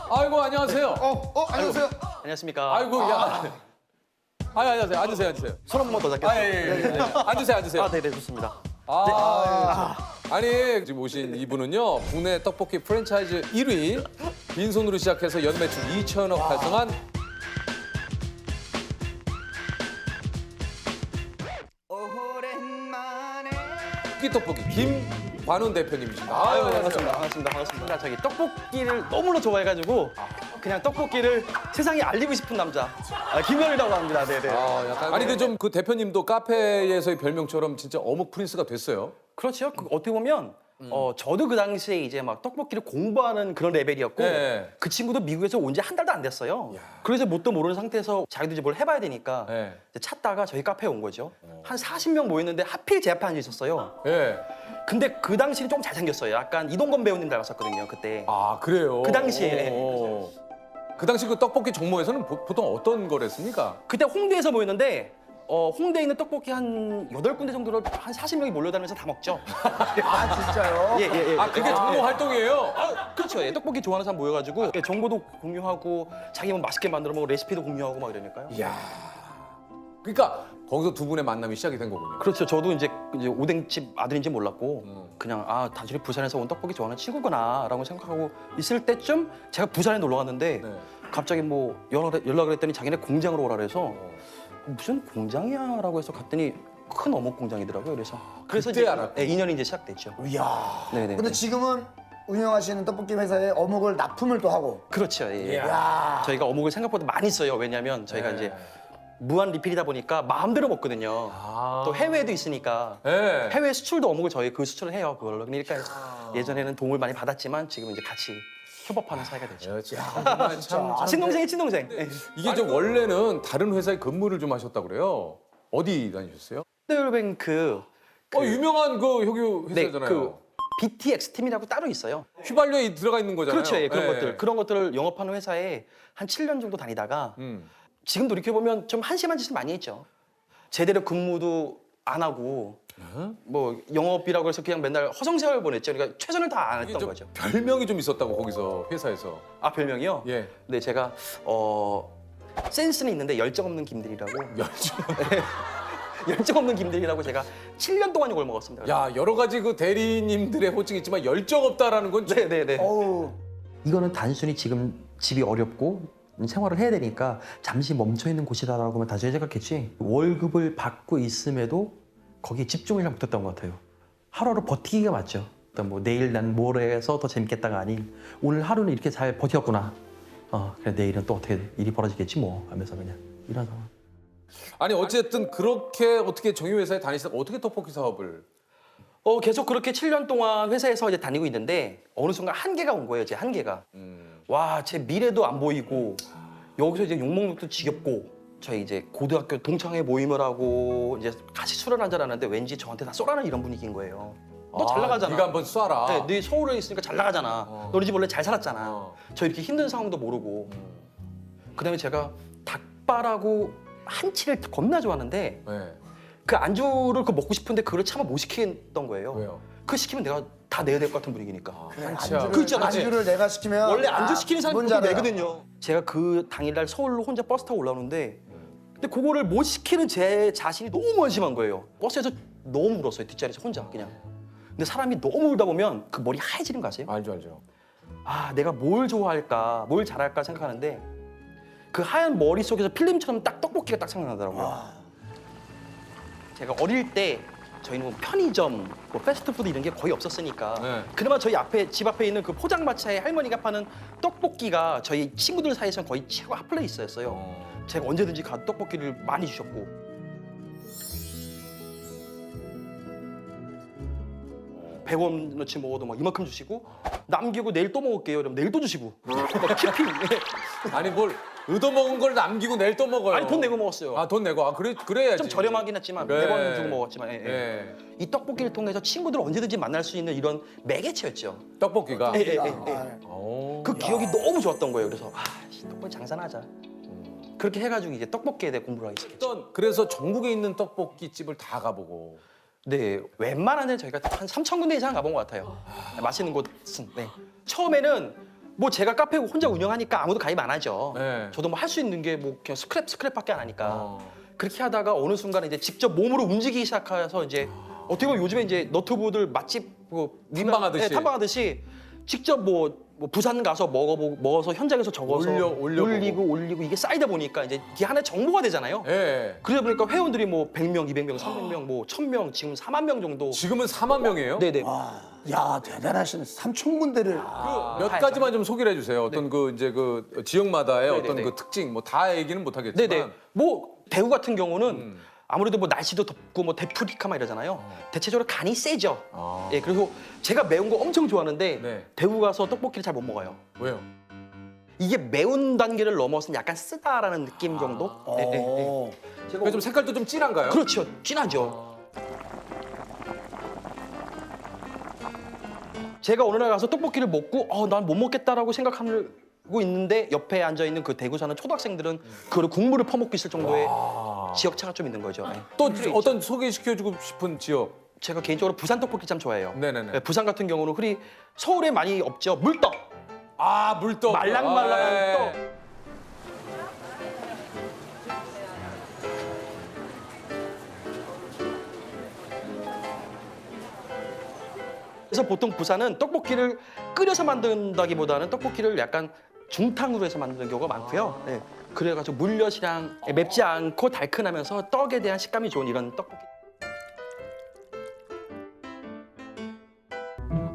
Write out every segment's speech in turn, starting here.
아이고 안녕하세요. 안녕하세요. 안녕하십니까. 아이고 야. 안녕하세요. 앉으세요. 손 한 번 더 잡겠습니다. 예. 앉으세요. 아, 네네, 좋습니다. 아니 지금 오신 이분은요 국내 떡볶이 프랜차이즈 1위 빈손으로 시작해서 연매출 2천억 달성한 떡볶이 김관훈 대표님이십니다. 아유 안녕하세요. 반갑습니다. 저기 떡볶이를 너무나 좋아해가지고 그냥 떡볶이를 세상에 알리고 싶은 남자 김현이라고 합니다. 네네. 아니 그 좀 그 대표님도 카페에서의 별명처럼 진짜 어묵 프린스가 됐어요. 그렇죠. 어떻게 보면 저도 그 당시에 이제 막 떡볶이를 공부하는 그런 레벨이었고 네. 그 친구도 미국에서 온 지 한 달도 안 됐어요. 그래서 뭣도 모르는 상태에서 자기도 이제 뭘 해봐야 되니까 네. 이제 찾다가 저희 카페에 온 거죠. 한 40명 모였는데 하필 제 앞에 앉아 있었어요. 예. 근데 그 당시는 좀 잘생겼어요. 약간 이동건 배우님 닮았었거든요, 그때. 아 그래요. 그 당시에. 그 당시 그 떡볶이 종목에서는 보통 어떤 걸 했습니까? 그때 홍대에서 모였는데 홍대에 있는 떡볶이 한 8군데 정도를 한 40명이 몰려다니면서 다 먹죠. 아 진짜요? 예. 아 그게 종목 활동이에요? 그렇죠. 예, 떡볶이 좋아하는 사람 모여가지고 정보도 공유하고 자기 뭐 맛있게 만들어 먹고 레시피도 공유하고 막 이러니까요. 이야. 그러니까 거기서 두 분의 만남이 시작이 된 거군요. 그렇죠. 저도 이제 오뎅집 아들인지 몰랐고 그냥 단순히 부산에서 온 떡볶이 좋아하는 친구구나라고 생각하고 있을 때쯤 제가 부산에 놀러 갔는데 네. 갑자기 뭐 연락을 했더니 자기네 공장으로 오라 그래서 무슨 공장이야라고 해서 갔더니 큰 어묵 공장이더라고요. 그래서 그때 이제 알았고. 인연이 이제 시작됐죠. 이야. 네네. 근데 지금은 운영하시는 떡볶이 회사에 어묵을 납품을 또 하고. 그렇죠. 예. 이야. 저희가 어묵을 생각보다 많이 써요. 왜냐하면 저희가 이제 무한 리필이다 보니까 마음대로 먹거든요. 또 해외에도 있으니까 네. 해외 수출도 어묵을 저희 그 수출을 해요. 그걸로. 그러니까 예전에는 도움을 많이 받았지만 지금 이제 같이 협업하는 사이가 됐죠. 정말 참 친동생이 친동생. 예. 이게 좀 원래는 다른 회사에 근무를 좀 하셨다고 그래요. 어디 다니셨어요? 롯데뱅크 유명한 그 효교 회사잖아요. 그 BTX 팀이라고 따로 있어요. 휘발유에 들어가 있는 거잖아요. 그렇죠. 예, 그런 네. 것들. 그런 것들을 영업하는 회사에 한 7년 정도 다니다가 지금 돌이켜보면 좀 한심한 짓을 많이 했죠. 제대로 근무도 안 하고 뭐 영업이라고 해서 그냥 맨날 허송세월 보냈죠. 그러니까 최선을 다 안 이게 했던 좀 거죠. 별명이 좀 있었다고 거기서 회사에서. 아, 별명이요? 예. 네, 제가 센스는 있는데 열정 없는 김들이라고. 열정 없는 김들이라고 제가 7년 동안 이걸 먹었습니다. 야 여러 가지 그 대리님들의 호칭이 있지만 열정 없다라는 건 좀- 네네네. 어우. 이거는 단순히 지금 집이 어렵고 생활을 해야 되니까 잠시 멈춰 있는 곳이다라고만 단순히 생각했지 월급을 받고 있음에도 거기에 집중을 잘 못했던 것 같아요. 하루하루 버티기가 맞죠. 일단 뭐 내일 난 뭘 해서 더 재밌겠다가 아닌 오늘 하루는 이렇게 잘 버텼구나. 그래 내일은 또 어떻게 일이 벌어지겠지 뭐 하면서 그냥 이런 상황. 아니 어쨌든 그렇게 어떻게 정유회사에 다니시다가 어떻게 떡볶이 사업을? 계속 그렇게 7년 동안 회사에서 이제 다니고 있는데 어느 순간 한계가 온 거예요. 제 한계가. 와, 제 미래도 안 보이고 여기서 이제 욕먹는 것도 지겹고 저희 이제 고등학교 동창회 모임을 하고 이제 같이 술을 한잔 하는데 왠지 저한테 다 쏘라는 이런 분위기인 거예요. 너 잘 나가잖아. 네가 한번 쏴라. 네, 네 서울에 있으니까 잘 나가잖아. 너네 집 원래 잘 살았잖아. 저 이렇게 힘든 상황도 모르고. 그다음에 제가 닭발하고 한치를 겁나 좋아하는데 네. 그 안주를 그 먹고 싶은데 그걸 차마 못 시키던 거예요. 왜요? 그 시키면 내가 다 내야 될 것 같은 분위기니까. 한치야. 그 있잖아. 안주를 내가 시키면 원래 안주 시키는 사람이 뭔지 보통 알아요. 내거든요. 제가 그 당일날 서울로 혼자 버스 타고 올라오는데 근데 그거를 못 시키는 제 자신이 너무 한심한 거예요. 버스에서 너무 울었어요. 뒷자리에서 혼자 그냥. 근데 사람이 너무 울다 보면 그 머리 하얘지는 거 아세요? 알죠. 내가 뭘 좋아할까, 뭘 잘할까 생각하는데 그 하얀 머리 속에서 필름처럼 딱 떡볶이가 딱 생각나더라고요. 제가 어릴 때 저희는 뭐 편의점, 뭐 패스트푸드 이런 게 거의 없었으니까 네. 그나마 저희 집 앞에 있는 그 포장마차에 할머니가 파는 떡볶이가 저희 친구들 사이에서는 거의 최고 핫플레이스였어요. 제가 언제든지 가도 떡볶이를 많이 주셨고. 100원어치 먹어도 막 이만큼 주시고 남기고 내일 또 먹을게요. 그럼 내일 또 주시고 막 키핑. 아니 뭘 얻어먹은 걸 남기고 내일 또 먹어요. 아니 돈 내고 먹었어요. 아 돈 내고. 그래야지. 좀 저렴하긴 했지만 네. 100원 주고 먹었지만 네. 이 떡볶이를 통해서 친구들 언제든지 만날 수 있는 이런 매개체였죠. 떡볶이가. 오. 그 기억이 너무 좋았던 거예요. 그래서 떡볶이 장사나 하자. 그렇게 해가지고 이제 떡볶이에 대해 공부를 하기 시작했죠. 그래서 전국에 있는 떡볶이 집을 다 가보고. 네, 웬만한 데 저희가 한 3,000군데 이상 가본 것 같아요. 맛있는 곳은. 네. 처음에는 뭐 제가 카페 혼자 운영하니까 아무도 가입 안 하죠. 네. 저도 뭐 할 수 있는 게 뭐 그냥 스크랩밖에 안 하니까. 어. 그렇게 하다가 어느 순간에 이제 직접 몸으로 움직이기 시작해서 이제 어떻게 보면 요즘에 이제 너튜브들 맛집 뭐 탐방하듯이. 네, 탐방하듯이 직접 뭐 부산 가서 먹어서 현장에서 적어서 올려보고. 올리고 이게 쌓이다 보니까 이제 이게 하나의 정보가 되잖아요. 예. 그러다 보니까 회원들이 뭐 100명, 200명, 300명, 뭐 1000명, 지금 4만 명 정도. 지금은 4만 명이에요? 네네. 와, 야 대단하시네. 3천 군데를. 몇 가지만 좀 소개를 해주세요. 어떤 그 이제 그 지역마다의 네네네. 어떤 그 특징 뭐 다 얘기는 못하겠지만. 네네. 뭐 대구 같은 경우는 아무래도 뭐 날씨도 덥고 뭐 데프리카 막 이러잖아요. 대체적으로 간이 세죠. 아. 예, 그리고 제가 매운 거 엄청 좋아하는데 네. 대구 가서 떡볶이를 잘 못 먹어요. 왜요? 이게 매운 단계를 넘어서 약간 쓰다라는 느낌 정도? 예, 예, 예. 어. 그러니까 좀 색깔도 좀 진한가요? 그렇죠. 진하죠. 제가 어느 날 가서 떡볶이를 먹고 난 못 먹겠다라고 생각하고 있는데 옆에 앉아 있는 그 대구 사는 초등학생들은 그거를 국물을 퍼먹고 있을 정도의 지역차가 좀 있는 거죠. 예. 또 어떤 소개시켜주고 싶은 지역? 제가 개인적으로 부산 떡볶이 참 좋아해요. 네네네. 예, 부산 같은 경우는 흔히 서울에 많이 없죠. 물떡. 아 물떡. 말랑말랑한 아, 예. 떡. 그래서 보통 부산은 떡볶이를 끓여서 만든다기보다는 떡볶이를 약간 중탕으로 해서 만드는 경우가 많고요. 네. 그래가지고 물엿이랑 맵지 않고 달큰하면서 떡에 대한 식감이 좋은 이런 떡볶이.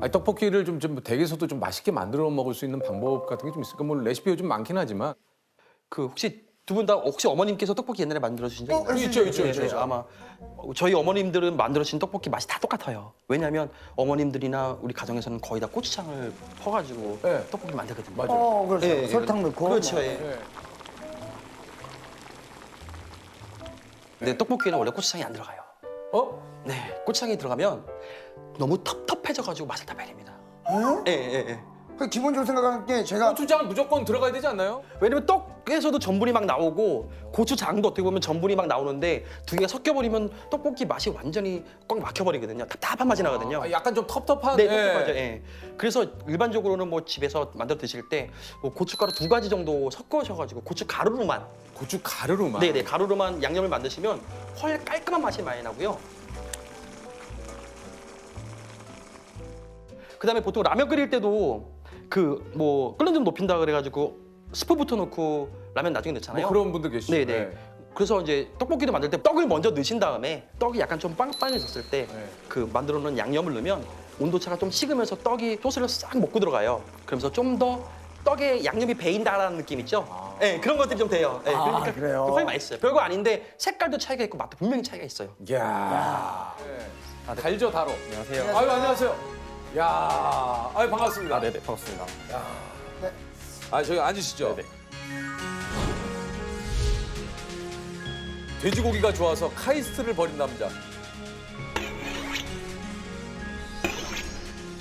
아니, 떡볶이를 좀 댁에서도 좀 맛있게 만들어 먹을 수 있는 방법 같은 게 좀 있을까? 뭐 레시피가 좀 많긴 하지만. 그 혹시 두 분 다 혹시 어머님께서 떡볶이 옛날에 만들어 주신 적 있나요? 있죠. 아마 저희 어머님들은 만들어 주신 떡볶이 맛이 다 똑같아요. 왜냐하면 어머님들이나 우리 가정에서는 거의 다 고추장을 퍼가지고 네. 떡볶이 만들거든요. 맞아요. 그렇죠. 예, 예. 설탕 넣고. 그렇죠. 뭐. 예. 예. 근데 떡볶이는 원래 고추장이 안 들어가요. 어? 네, 고추장이 들어가면 너무 텁텁해져가지고 맛을 다 베립니다. 응? 예. 그 기본적으로 생각하는 게 제가 고추장 무조건 들어가야 되지 않나요? 왜냐면 떡에서도 전분이 막 나오고 고추장도 어떻게 보면 전분이 막 나오는데 두 개가 섞여버리면 떡볶이 맛이 완전히 꽉 막혀버리거든요. 답답한 맛이 나거든요. 아, 약간 좀 텁텁한. 네, 예. 떡떡하죠. 예. 그래서 일반적으로는 뭐 집에서 만들어 드실 때 뭐 고춧가루 2가지 정도 섞으셔가지고 고추 가루로만, 고추 가루로만. 네네 가루로만 양념을 만드시면 훨 깔끔한 맛이 많이 나고요. 그다음에 보통 라면 끓일 때도 그 뭐 끓는 좀 높인다 그래가지고 스프부터 넣고 라면 나중에 넣잖아요. 뭐 그런 분들 계시죠. 네네. 예. 그래서 이제 떡볶이도 만들 때 떡을 먼저 넣으신 다음에 떡이 약간 좀 빵빵해졌을 때 그 만들어 놓은 양념을 넣으면 온도차가 좀 식으면서 떡이 소스를 싹 먹고 들어가요. 그러면서 좀 더 떡에 양념이 배인다라는 느낌 있죠? 네, 그런 것들이 좀 돼요. 네, 그러니까 그래요? 훨씬 맛있어요. 별거 아닌데 색깔도 차이가 있고 맛도 분명히 차이가 있어요. 이야. 예. 달죠, 다로. 안녕하세요. 아유, 안녕하세요. 야, 아유, 반갑습니다. 네네, 반갑습니다. 아, 저기 앉으시죠. 네네. 돼지고기가 좋아서 카이스트를 벌인 남자.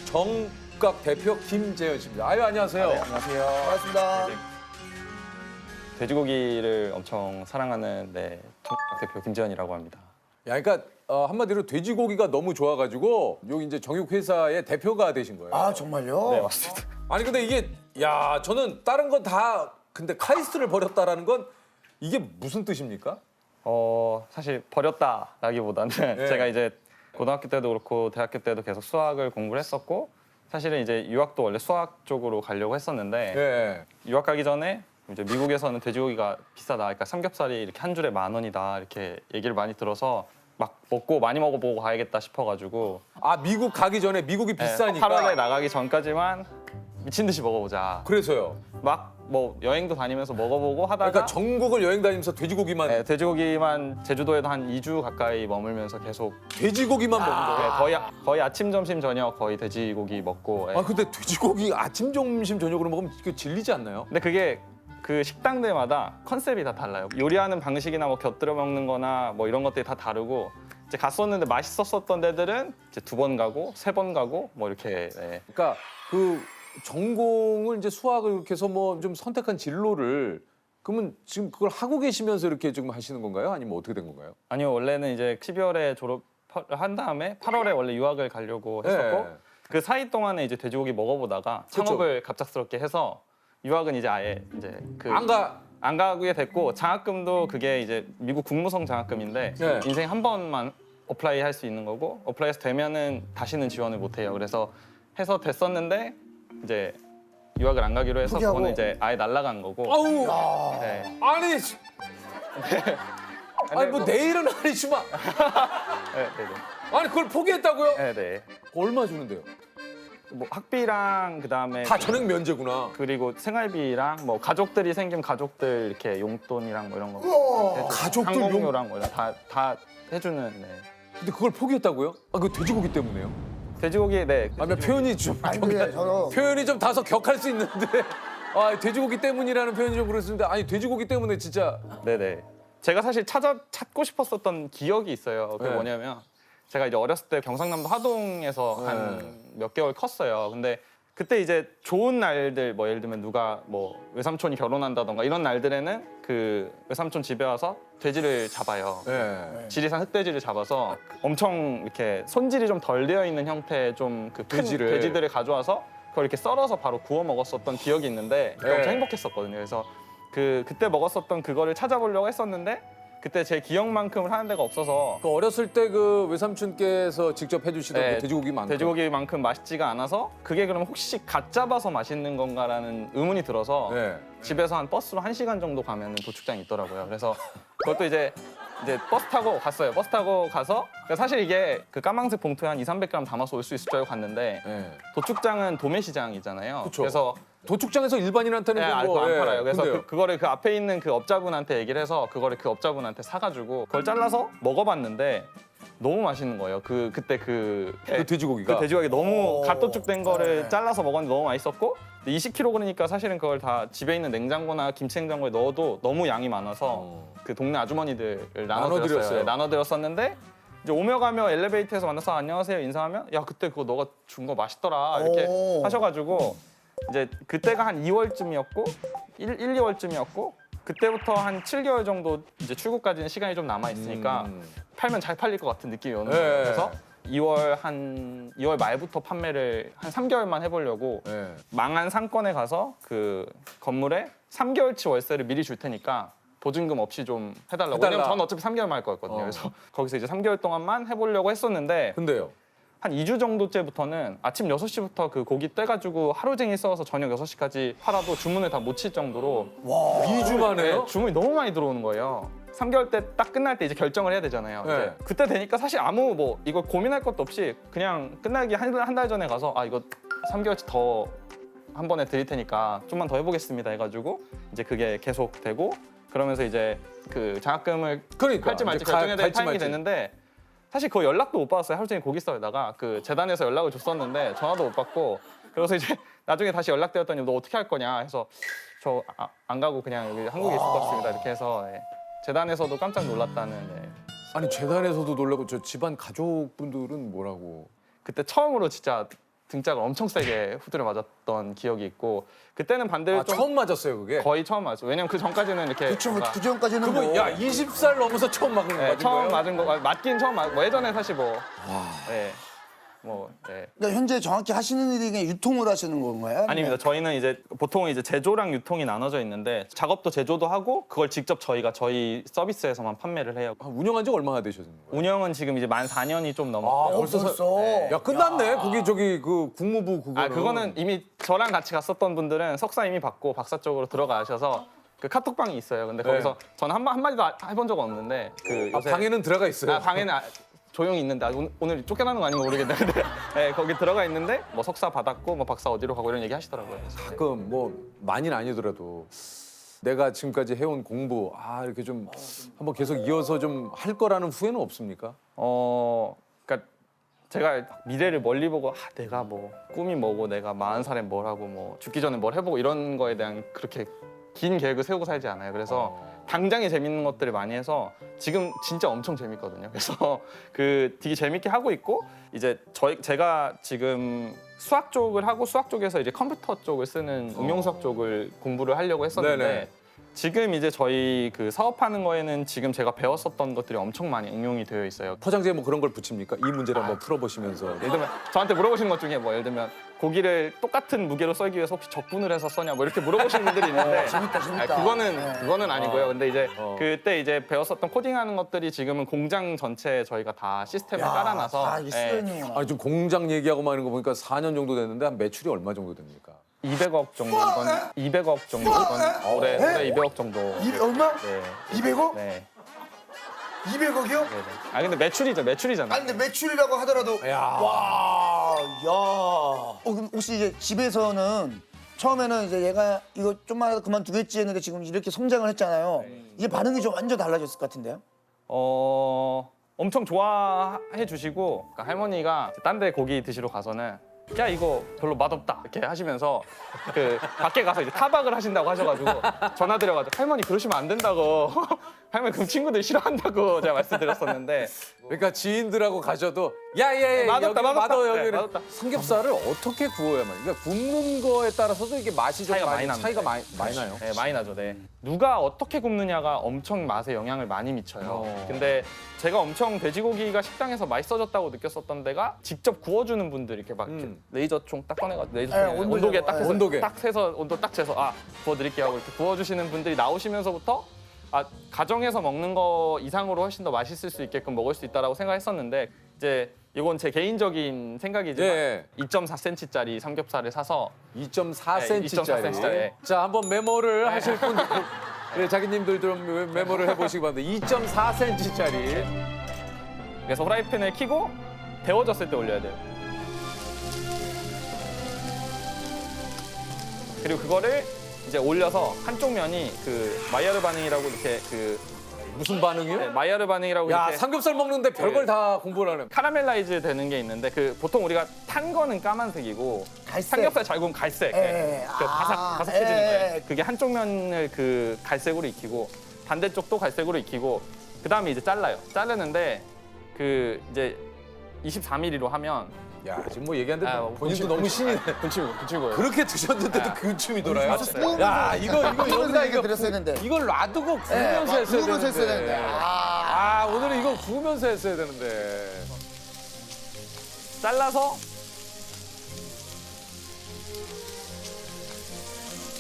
정각 대표 김재현 씨입니다. 아유, 안녕하세요. 안녕하세요. 반갑습니다. 돼지고기를 엄청 사랑하는 정각 대표 김재현이라고 합니다. 야, 그러니까 한마디로 돼지고기가 너무 좋아가지고 여기 이제 정육 회사의 대표가 되신 거예요. 아 정말요? 네, 맞습니다. 아니 근데 이게 야 저는 다른 건 다 근데 카이스트를 벌였다라는 건 이게 무슨 뜻입니까? 사실 버렸다라기보다는 네. 제가 이제 고등학교 때도 그렇고 대학교 때도 계속 수학을 공부를 했었고 사실은 이제 유학도 원래 수학 쪽으로 가려고 했었는데 예. 유학 가기 전에 이제 미국에서는 돼지고기가 비싸다. 그러니까 삼겹살이 이렇게 한 줄에 10,000원이다. 이렇게 얘기를 많이 들어서 막 먹고 많이 먹어보고 가야겠다 싶어가지고 아 미국 가기 전에 미국이 비싸니까. 8월에 나가기 전까지만 미친 듯이 먹어보자. 그래서요. 막 뭐 여행도 다니면서 먹어보고 하다가 그러니까 전국을 여행 다니면서 돼지고기만 네, 돼지고기만 제주도에도 한 2주 가까이 머물면서 계속 돼지고기만 먹는 거예요. 네, 거의 아침 점심 저녁 거의 돼지고기 먹고 아 근데 돼지고기 아침 점심 저녁으로 먹으면 그 질리지 않나요? 근데 그게 그 식당들마다 컨셉이 다 달라요. 요리하는 방식이나 뭐 곁들여 먹는 거나 뭐 이런 것들이 다 다르고 이제 갔었는데 맛있었던 데들은 이제 2번 가고 3번 가고 뭐 이렇게 네. 그러니까 그 전공을 이제 수학을 이렇게 해서 뭐 좀 선택한 진로를 그러면 지금 그걸 하고 계시면서 이렇게 지금 하시는 건가요? 아니면 어떻게 된 건가요? 아니요 원래는 이제 12월에 졸업한 다음에 8월에 원래 유학을 가려고 했었고 네. 그 사이 동안에 이제 돼지고기 먹어보다가 창업을 갑작스럽게 해서 유학은 이제 아예 이제 안 가게 됐고 장학금도 그게 이제 미국 국무성 장학금인데 네. 인생 한 번만 어플라이 할 수 있는 거고 어플라이해서 되면은 다시는 지원을 못 해요. 그래서 해서 됐었는데 이제 유학을 안 가기로 해서 포기하고. 그거는 이제 아예 날아간 거고. 아우 네. 아니 아니 뭐 내일은 아니지만 네, 네, 네. 아니 그걸 포기했다고요? 네, 네. 얼마 주는데요? 뭐 학비랑 그다음에 다 전액 면제구나. 그리고 생활비랑 뭐 가족들이 생긴 가족들 이렇게 용돈이랑 뭐 이런 거 해주고, 가족들 항공료랑 뭐 이런 다 해주는. 네. 근데 그걸 포기했다고요? 아 그 돼지고기 때문에요? 돼지고기 네. 아니 표현이 좀 아니 근데 저는 표현이 좀 다소 격할 수 있는데 아 돼지고기 때문이라는 표현이 좀 그렇습니다. 아니 돼지고기 때문에 진짜 네네. 제가 사실 찾고 싶었었던 기억이 있어요. 그게 네. 뭐냐면 제가 이제 어렸을 때 경상남도 하동에서 한 몇 개월 컸어요. 근데 그때 이제 좋은 날들 뭐 예를 들면 누가 뭐 외삼촌이 결혼한다던가 이런 날들에는 그 외삼촌 집에 와서 돼지를 잡아요. 네. 지리산 흑돼지를 잡아서 엄청 이렇게 손질이 좀 덜 되어 있는 형태의 좀 그 큰 돼지를. 돼지들을 가져와서 그걸 이렇게 썰어서 바로 구워 먹었었던 기억이 있는데 네. 엄청 행복했었거든요. 그래서 그때 먹었었던 그거를 찾아보려고 했었는데 그때 제 기억만큼을 하는 데가 없어서 그 어렸을 때 그 외삼촌께서 직접 해주시던 네, 그 돼지고기만큼 돼지고기만큼 맛있지가 않아서 그게 그럼 혹시 갓 잡아서 맛있는 건가라는 의문이 들어서 네. 집에서 한 버스로 1시간 정도 가면 도축장이 있더라고요. 그래서 그것도 이제 버스 타고 갔어요. 버스 타고 가서 그러니까 사실 이게 그 까망색 봉투에 한 200~300g 담아서 올 수 있을 줄 알고 갔는데 네. 도축장은 도매시장이잖아요. 그쵸. 그래서 도축장에서 일반인한테는 네, 그 안 뭐, 예, 팔아요. 그래서 근데요. 그거를 그 앞에 있는 그 업자분한테 얘기를 해서 그거를 그 업자분한테 사가지고 그걸 잘라서 먹어봤는데 너무 맛있는 거예요. 그때 그 돼지고기가 그 돼지고기 너무 갓도축된 거를 잘라서 먹었는데 너무 맛있었고 20kg 그러니까 사실은 그걸 다 집에 있는 냉장고나 김치 냉장고에 넣어도 너무 양이 많아서 그 동네 아주머니들을 나눠드렸어요. 나눠드렸어요. 네, 나눠드렸었는데 이제 오며 가며 엘리베이터에서 만나서 안녕하세요 인사하면 야 그때 그거 너가 준 거 맛있더라 이렇게 오. 하셔가지고 이제 그때가 한 2월쯤이었고 2월쯤이었고 그때부터 한 7개월 정도 이제 출국까지는 시간이 좀 남아 있으니까 팔면 잘 팔릴 것 같은 느낌이 오는 거예요. 네. 그래서 2월 말부터 판매를 한 3개월만 해보려고 네. 망한 상권에 가서 그 건물에 3개월치 월세를 미리 줄 테니까 보증금 없이 좀 해달라고. 해달라. 왜냐면 저는 어차피 3개월만 할 거였거든요. 그래서 거기서 이제 3개월 동안만 해보려고 했었는데 근데요. 한 2주 정도째부터는 아침 6시부터 그 고기 떼가지고 하루 종일 써서 저녁 6시까지 팔아도 주문을 다 못 칠 정도로 2주 만에요? 네, 주문이 너무 많이 들어오는 거예요. 3개월 때 딱 끝날 때 이제 결정을 해야 되잖아요. 네. 이제 그때 되니까 사실 아무 뭐 이거 고민할 것도 없이 그냥 끝나기 한 달 전에 가서 아 이거 3개월치 더 한 번에 드릴 테니까 좀만 더 해보겠습니다 해가지고 이제 그게 계속 되고 그러면서 이제 그 장학금을 그러니까 할지 말지 이제 결정해야 될 갈지 타이밍이 말지. 됐는데 사실 그 연락도 못 받았어요. 하루 종일 고기 썰다가 그 재단에서 연락을 줬었는데 전화도 못 받고 그래서 이제 나중에 다시 연락되었더니 너 어떻게 할 거냐 해서 저 안 가고 그냥 여기 한국에 있을 것 같습니다 이렇게 해서 네. 재단에서도 깜짝 놀랐다는 네. 아니 재단에서도 놀라고 저 집안 가족분들은 뭐라고? 그때 처음으로 진짜 등짝을 엄청 세게 후드려 맞았던 기억이 있고 그때는 반대로 아 좀 처음 맞았어요 그게? 거의 처음 맞았어요. 왜냐면 그 전까지는 이렇게 그쵸 뭔가 그 전까지는 그거 뭐 야 20살 넘어서 처음 맞은 네, 거예요? 처음 맞은 거 맞긴 처음 뭐 예전에 사실 뭐 네. 뭐 네. 그러니까 현재 정확히 하시는 일이 그냥 유통을 하시는 건가요? 아닙니다. 저희는 이제 보통 이제 제조랑 유통이 나눠져 있는데 작업도 제조도 하고 그걸 직접 저희가 저희 서비스에서만 판매를 해요. 아, 운영한 지 얼마나 되셨는 거예요? 운영은 지금 이제 만 4년이 좀 넘었고요. 벌써. 야 끝났네. 거기 저기 그 국무부 그거. 그거는 이미 저랑 같이 갔었던 분들은 석사 이미 받고 박사 쪽으로 들어가셔서 그 카톡방이 있어요. 근데 거기서 저는 한마디도 해본 적은 없는데 그 요새 방에는 들어가 있어요. 방에는 조용히 있는데 오늘 쫓겨나는 거 아닌가 모르겠는데 네, 거기 들어가 있는데 뭐 석사 받았고 뭐 박사 어디로 가고 이런 얘기 하시더라고요. 그래서 네. 가끔 뭐 많이는 아니더라도 내가 지금까지 해온 공부 이렇게 좀 한번 계속 이어서 좀 할 거라는 후회는 없습니까? 그러니까 제가 미래를 멀리 보고 내가 뭐 꿈이 뭐고 내가 40살에 뭘 하고 뭐 죽기 전에 뭘 해보고 이런 거에 대한 그렇게 긴 계획을 세우고 살지 않아요. 그래서 당장에 재밌는 것들을 많이 해서 지금 진짜 엄청 재밌거든요. 그래서 그 되게 재밌게 하고 있고 이제 제가 지금 수학 쪽을 하고 수학 쪽에서 이제 컴퓨터 쪽을 쓰는 응용 수학 쪽을 공부를 하려고 했었는데 네네. 지금 이제 저희 그 사업하는 거에는 지금 제가 배웠었던 것들이 엄청 많이 응용이 되어 있어요. 포장지에 뭐 그런 걸 붙입니까? 이 문제를 한번 풀어보시면서. 예를 들면 저한테 물어보시는 것 중에 뭐 예를 들면 고기를 똑같은 무게로 썰기 위해서 혹시 적분을 해서 써냐 뭐 이렇게 물어보시는 분들이 있는데 재밌다. 그거는 아니고요. 근데 이제 어. 그때 이제 배웠었던 코딩하는 것들이 지금은 공장 전체에 저희가 다 시스템을 깔아놔서 이게 예, 수련이구나. 아니 좀 공장 얘기하고 막 이런 거 보니까 4년 정도 됐는데 한 매출이 얼마 정도 됩니까? 200억 정도 이건 200억 정도 이건 올해 200억 정도. 얼마? 네. 200억? 네. 200억이요? 네. 아 근데 매출이잖아요. 아니 근데 매출이라고 하더라도 야. 와, 야. 그럼 혹시 이제 집에서는 처음에는 이제 얘가 이거 좀만 하다 그만두겠지 했는데 지금 이렇게 성장을 했잖아요. 이제 반응이 좀 완전 달라졌을 것 같은데요? 엄청 좋아해 주시고 그러니까 할머니가 딴 데 고기 드시러 가서는 야 이거 별로 맛없다 이렇게 하시면서 그 밖에 가서 이제 타박을 하신다고 하셔가지고 전화 드려가지고 할머니 그러시면 안 된다고 할머니 그럼 친구들 싫어한다고 제가 말씀드렸었는데 그러니까 지인들하고 가셔도 야야야 맛없다, 맛없다. 맛없어 네, 여기 맛없다. 삼겹살을 어떻게 구워야만 그러니까 굽는 거에 따라서도 이게 맛이 좀 차이가 많이 납니다. 차이가 많이 나요. 네, 많이 나죠. 네. 누가 어떻게 굽느냐가 엄청 맛에 영향을 많이 미쳐요. 근데 제가 엄청 돼지고기가 식당에서 맛있어졌다고 느꼈었던 데가 직접 구워주는 분들이 이렇게 막 이렇게 레이저 총 딱 꺼내가지고 레이저 네, 총에 온도계, 온도계 딱 해서 온도계. 딱 세서 온도 딱 재서 구워드릴게요 하고 이렇게 구워주시는 분들이 나오시면서부터 가정에서 먹는 거 이상으로 훨씬 더 맛있을 수 있게끔 먹을 수 있다라고 생각했었는데 이제 이건 제 개인적인 생각이지만 예. 2.4cm짜리 삼겹살을 사서 2.4cm짜리. 2.4cm. 자 한번 메모를 하실 분. 네, 자기님들 좀 메모를 해보시기 바랍니다. 2.4cm짜리. 그래서 후라이팬을 켜고 데워졌을 때 올려야 돼요. 그리고 그거를 이제 올려서 한쪽 면이 그 마이야르 반응이라고 이렇게 그 무슨 반응이요? 마이야르 반응이라고 야 이렇게 삼겹살 먹는데 별걸 다 공부를 하네. 카라멜라이즈 되는 게 있는데 그 보통 우리가 탄 거는 까만색이고 갈색. 삼겹살 잘 구우면 갈색. 예. 그 바삭해지는 거예요. 예. 그게 한쪽 면을 그 갈색으로 익히고 반대쪽도 갈색으로 익히고 그 다음에 이제 잘라요. 자르는데 그 이제 24mm로 하면 야 지금 뭐 얘기하는데 본인도 군침, 너무 신이 군침이고요. 그렇게 드셨는데도 근춤이 돌아요. 맞아요. 야 이거 여기다 얘기 드렸어야 했는데. 이걸 놔두고 구우면서 예, 했어야 구우면서 했어야 되는데. 오늘은 이거 구우면서 했어야 되는데. 잘라서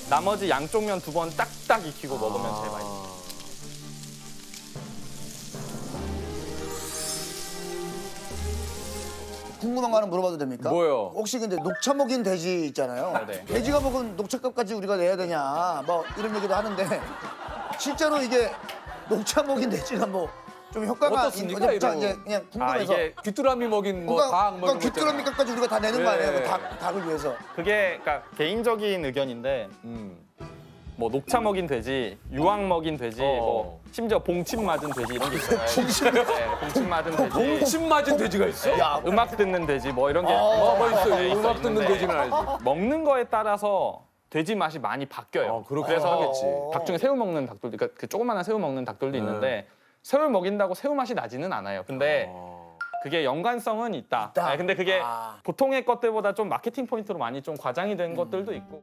나머지 양쪽 면 2번 딱딱 익히고 먹으면 제일 맛있어요. 궁금한 거 하나 물어봐도 됩니까? 뭐요? 혹시 근데 녹차 먹인 돼지 있잖아요. 네. 돼지가 먹은 녹차값까지 우리가 내야 되냐 뭐 이런 얘기도 하는데 실제로 이게 녹차 먹인 돼지가 뭐 좀 효과가 어떻습니까, 녹차 이거? 이제 그냥 궁금해서 이게 귀뚜라미 먹인 뭐 닭 먹인 거 귀뚜라미 있잖아요. 값까지 우리가 다 내는 거 아니에요? 네. 그 닭을 위해서. 그게 그러니까 개인적인 의견인데 뭐 녹차 먹인 돼지, 유황 먹인 돼지, 뭐 심지어 봉침 맞은 돼지 이런 게 있어요. 봉침 맞은 돼지, 봉침 맞은 돼지가 있어? 야, 음악 듣는 돼지 뭐 이런 게 뭐 있어? 네, 음악 듣는 있는데 돼지는 알지. 먹는 거에 따라서 돼지 맛이 많이 바뀌어요. 그렇게 그래서 하겠지. 닭 중에 새우 먹는 닭들도, 그러니까 그 조그마한 새우 먹는 닭들도 있는데 새우를 먹인다고 새우 맛이 나지는 않아요. 근데 그게 연관성은 있다. 있다. 근데 그게 아. 보통의 것들보다 좀 마케팅 포인트로 많이 좀 과장이 된 것들도 있고.